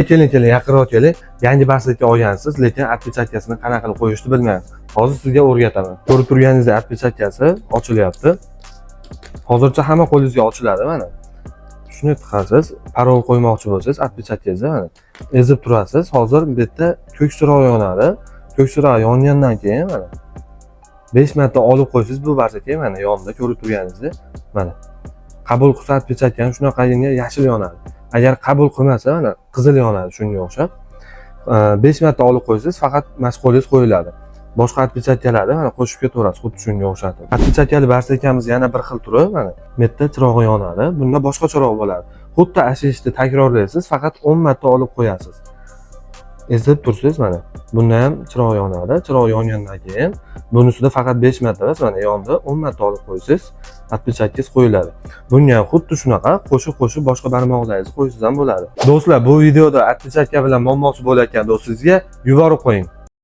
Keling, yaqinroq keling. Yangi barslikka olgansiz, lekin отпечаткасini qanaqa qilib qo'yishni bilmaysiz. Hozir sizga o'rgataman. Ko'rib turganingizdek отпечаткasi ochilyapti. Hozircha hamma qo'lingizga ochiladi mana. Shuni tiqasiz, parol qo'ymoqchi bo'lsangiz, отпечатkangizni mana ezib turasiz. Hozir bu yerda ko'k chiroq yonadi. Ko'k chiroq yongandan keyin mana 5 marta olib qo'ysangiz bu barslikka mana yonida ko'rib turganingizdek mana qabul qilsa отпечаткani shunaqagina yashil yonadi. Agar qabul qilmasa mana qizil yonadi shunga o'xshab. 5 marta olib qo'ysangiz faqat mashg'ulingiz qo'yiladi. Boshqa отпечатkalarni mana qo'shib ketaverasiz, xuddi shunga o'xshatib. Отпечаткali barslikamiz yana bir xil turi mana. Bu yerda chirog'i yonadi. Bunda boshqa chiroq bo'ladi. Xuddi ashishni takrorlaysiz, faqat 10 marta olib qo'yasiz. Ezib tursiz mana. Bunda ham chiroq yonadi. Chiroq yongandan keyin bunisida faqat 5 marta emas, mana yonda 10 marta olib qo'ysiz, отпечатkangiz qo'yiladi. Bunga ham xuddi shunaqa qo'shib boshqa barmoqlaringizni qo'ysangiz ham bo'ladi. Do'stlar, bu videoda отпечатка bilan muammosi bo'layotgan do'stingizga yuborib qo'ying.